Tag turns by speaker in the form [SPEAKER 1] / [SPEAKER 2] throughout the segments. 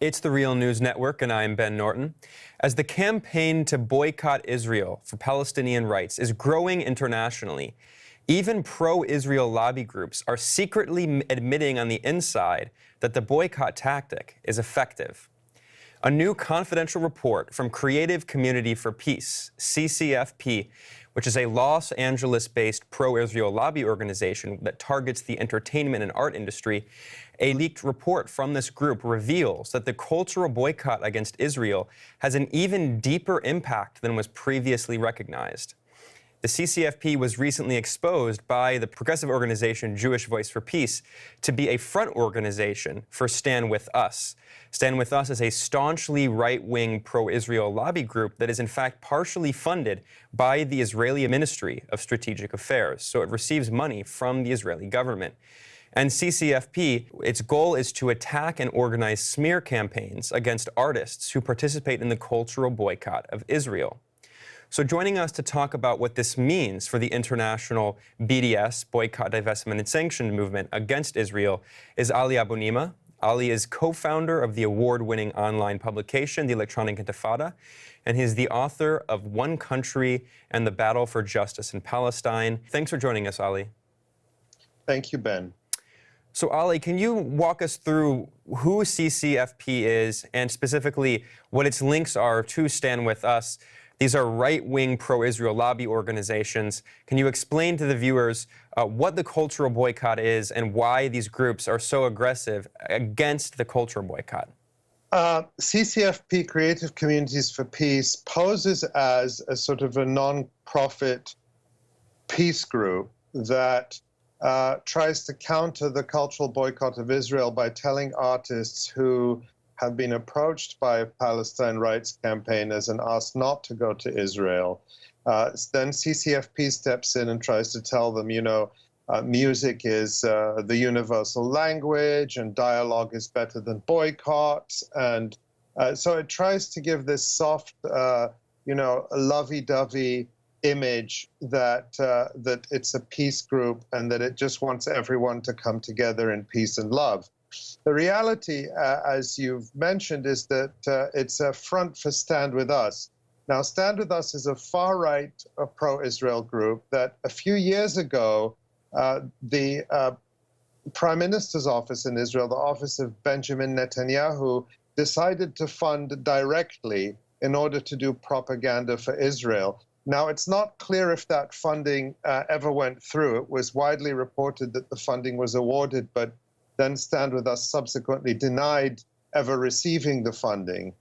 [SPEAKER 1] It's the Real News Network, and I'm Ben Norton. As the campaign to boycott Israel for Palestinian rights is growing internationally, even pro-Israel lobby groups are secretly admitting on the inside that the boycott tactic is effective. A new confidential report from Creative Community for Peace, CCFP, which is a Los Angeles-based pro-Israel lobby organization that targets the entertainment and art industry, a leaked report from this group reveals that the cultural boycott against Israel has an even deeper impact than was previously recognized. The CCFP was recently exposed by the progressive organization Jewish Voice for Peace to be a front organization for StandWithUs. StandWithUs is a staunchly right-wing pro-Israel lobby group that is in fact partially funded by the Israeli Ministry of Strategic Affairs, so it receives money from the Israeli government. And CCFP, its goal is to attack and organize smear campaigns against artists who participate in the cultural boycott of Israel. So joining us to talk about what this means for the international BDS, Boycott, Divestment, and Sanctions movement against Israel is Ali Abunimah. Ali is co-founder of the award-winning online publication, The Electronic Intifada, and he's the author of One Country and the Battle for Justice in Palestine. Thanks for joining us, Ali.
[SPEAKER 2] Thank you, Ben.
[SPEAKER 1] So, Ali, can you walk us through who CCFP is and specifically what its links are to StandWithUs? These are right-wing pro-Israel lobby organizations. Can you explain to the viewers what the cultural boycott is and why these groups are so aggressive against the cultural boycott?
[SPEAKER 2] CCFP, Creative Communities for Peace, poses as a sort of a non-profit peace group that tries to counter the cultural boycott of Israel by telling artists who have been approached by a Palestine rights campaigners and asked not to go to Israel. Then CCFP steps in and tries to tell them, music is the universal language and dialogue is better than boycotts. And so it tries to give this soft, lovey-dovey image that that it's a peace group and that it just wants everyone to come together in peace and love. The reality, as you've mentioned, is that it's a front for StandWithUs. Now, StandWithUs is a far-right pro-Israel group that a few years ago, the Prime Minister's office in Israel, the office of Benjamin Netanyahu, decided to fund directly in order to do propaganda for Israel. Now, it's not clear if that funding ever went through. It was widely reported that the funding was awarded, but then StandWithUs subsequently denied ever receiving the funding.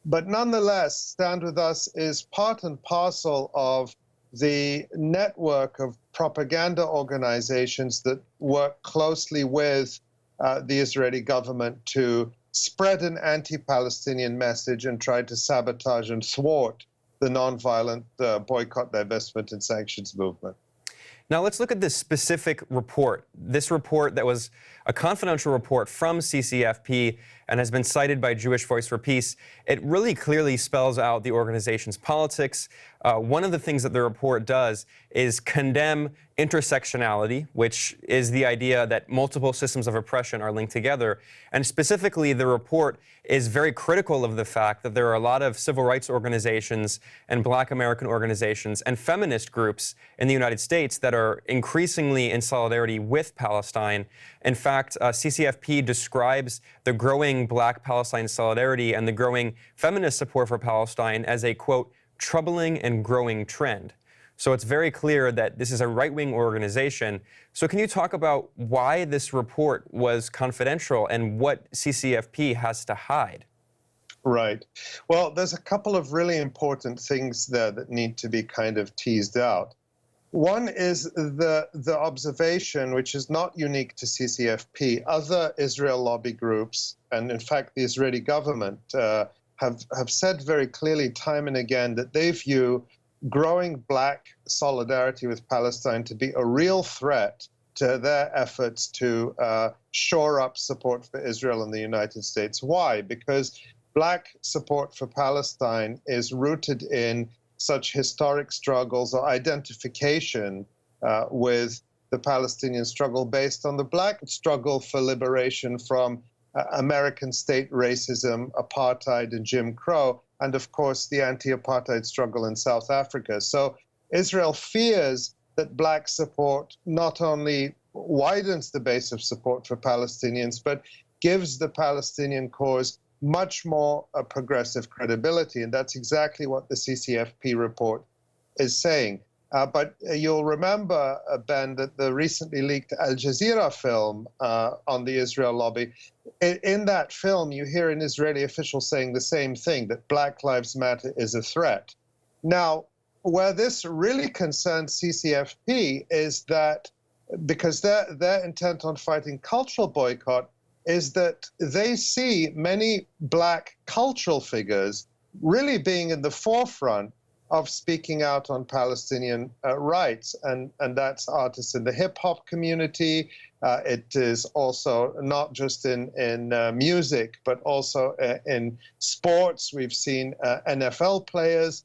[SPEAKER 2] But nonetheless, StandWithUs is part and parcel of the network of propaganda organizations that work closely with the Israeli government to spread an anti-Palestinian message and try to sabotage and thwart the nonviolent boycott, divestment, and sanctions movement.
[SPEAKER 1] Now let's look at this specific report. This report that was a confidential report from CCFP and has been cited by Jewish Voice for Peace. It really clearly spells out the organization's politics. One of the things that the report does is condemn intersectionality, which is the idea that multiple systems of oppression are linked together. And specifically, the report is very critical of the fact that there are a lot of civil rights organizations and Black American organizations and feminist groups in the United States that are increasingly in solidarity with Palestine. In fact, CCFP describes the growing Black Palestine solidarity and the growing feminist support for Palestine as a, quote, troubling and growing trend. So it's very clear that this is a right-wing organization. So can you talk about why this report was confidential and what CCFP has to hide?
[SPEAKER 2] Right. Well, there's a couple of really important things there that need to be kind of teased out. One is the observation, which is not unique to CCFP. Other Israel lobby groups, and in fact the Israeli government, have said very clearly time and again that they view growing Black solidarity with Palestine to be a real threat to their efforts to shore up support for Israel in the United States. Why? Because Black support for Palestine is rooted in such historic struggles or identification with the Palestinian struggle based on the Black struggle for liberation from American state racism, apartheid, and Jim Crow, and of course the anti-apartheid struggle in South Africa. So Israel fears that black support not only widens the base of support for Palestinians, but gives the Palestinian cause much more progressive credibility. And that's exactly what the CCFP report is saying. But you'll remember, Ben, that the recently leaked Al Jazeera film on the Israel lobby, in that film, you hear an Israeli official saying the same thing, that Black Lives Matter is a threat. Now, where this really concerns CCFP is that, because they're intent on fighting cultural boycott, is that they see many black cultural figures really being in the forefront of speaking out on Palestinian rights. And that's artists in the hip-hop community. It is also not just in music, but also in sports. We've seen NFL players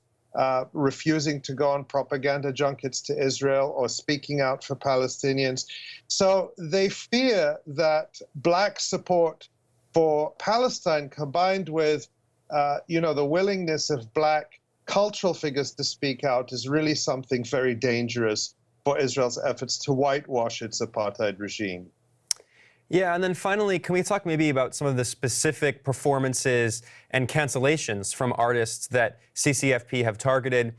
[SPEAKER 2] refusing to go on propaganda junkets to Israel or speaking out for Palestinians. So they fear that black support for Palestine, combined with the willingness of black cultural figures to speak out, is really something very dangerous for Israel's efforts to whitewash its apartheid regime.
[SPEAKER 1] Yeah, and then finally, can we talk maybe about some of the specific performances and cancellations from artists that CCFP have targeted?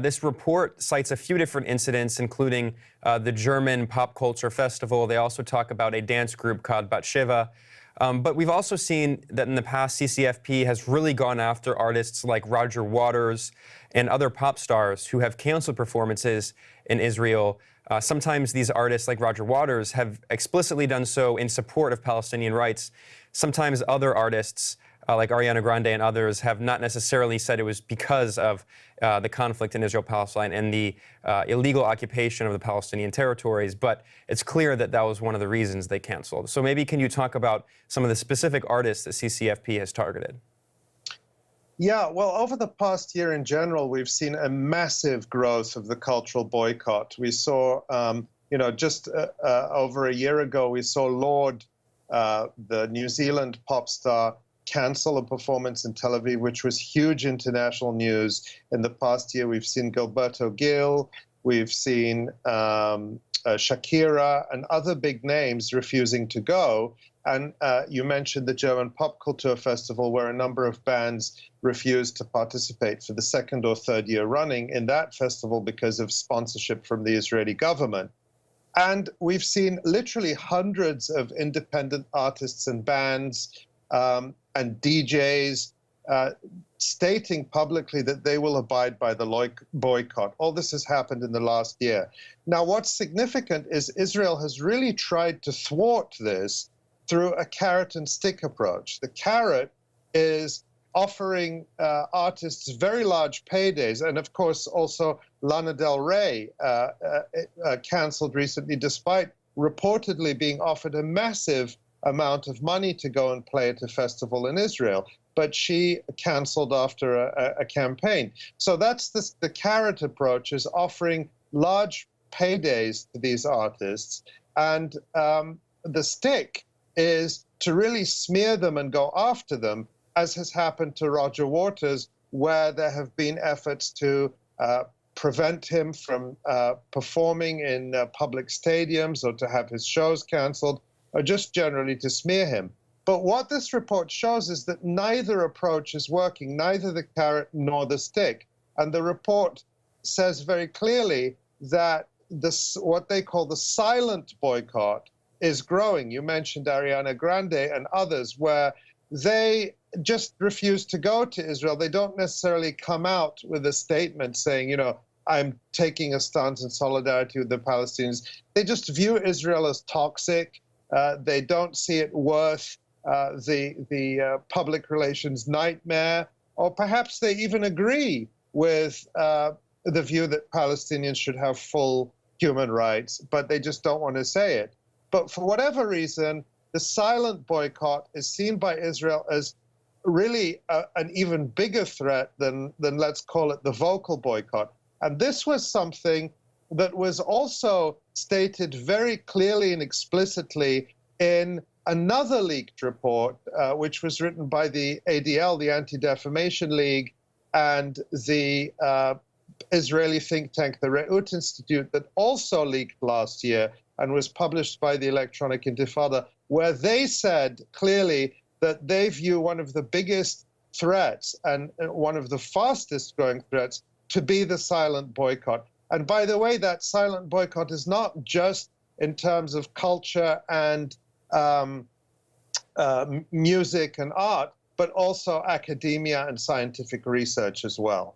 [SPEAKER 1] This report cites a few different incidents, including the German Pop Culture Festival. They also talk about a dance group called Batsheva. But we've also seen that in the past, CCFP has really gone after artists like Roger Waters and other pop stars who have canceled performances in Israel. Sometimes these artists like Roger Waters have explicitly done so in support of Palestinian rights. Sometimes other artists like Ariana Grande and others have not necessarily said it was because of the conflict in Israel-Palestine and the illegal occupation of the Palestinian territories, but it's clear that that was one of the reasons they canceled. So maybe can you talk about some of the specific artists that CCFP has targeted?
[SPEAKER 2] Yeah, well, over the past year in general, we've seen a massive growth of the cultural boycott. We saw, just over a year ago, we saw Lorde, the New Zealand pop star, cancel a performance in Tel Aviv, which was huge international news. In the past year, we've seen Gilberto Gil, we've seen Shakira, and other big names refusing to go. And you mentioned the German Pop Culture Festival, where a number of bands refused to participate for the second or third year running in that festival because of sponsorship from the Israeli government. And we've seen literally hundreds of independent artists and bands and DJs stating publicly that they will abide by the boycott. All this has happened in the last year. Now, what's significant is Israel has really tried to thwart this through a carrot and stick approach. The carrot is offering artists very large paydays, and of course also Lana Del Rey canceled recently, despite reportedly being offered a massive amount of money to go and play at a festival in Israel, but she canceled after a campaign. So that's the carrot approach, is offering large paydays to these artists, and the stick is to really smear them and go after them, as has happened to Roger Waters, where there have been efforts to prevent him from performing in public stadiums, or to have his shows canceled, or just generally to smear him. But what this report shows is that neither approach is working, neither the carrot nor the stick. And the report says very clearly that what they call the silent boycott is growing. You mentioned Ariana Grande and others, where they just refuse to go to Israel. They don't necessarily come out with a statement saying, I'm taking a stance in solidarity with the Palestinians. They just view Israel as toxic. They don't see it worth the public relations nightmare, or perhaps they even agree with the view that Palestinians should have full human rights, but they just don't want to say it. But for whatever reason, the silent boycott is seen by Israel as really an even bigger threat than let's call it the vocal boycott. And this was something that was also stated very clearly and explicitly in another leaked report, which was written by the ADL, the Anti-Defamation League, and the Israeli think tank, the Re'ut Institute, that also leaked last year and was published by the Electronic Intifada, where they said clearly that they view one of the biggest threats and one of the fastest growing threats to be the silent boycott. And by the way, that silent boycott is not just in terms of culture and music and art, but also academia and scientific research as well.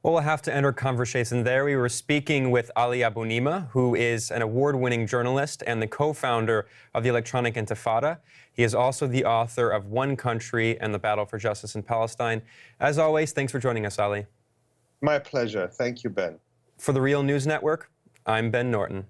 [SPEAKER 1] Well, we'll have to end our conversation there. We were speaking with Ali Abunimah, who is an award-winning journalist and the co-founder of the Electronic Intifada. He is also the author of One Country and the Battle for Justice in Palestine. As always, thanks for joining us, Ali.
[SPEAKER 2] My pleasure. Thank you, Ben.
[SPEAKER 1] For the Real News Network, I'm Ben Norton.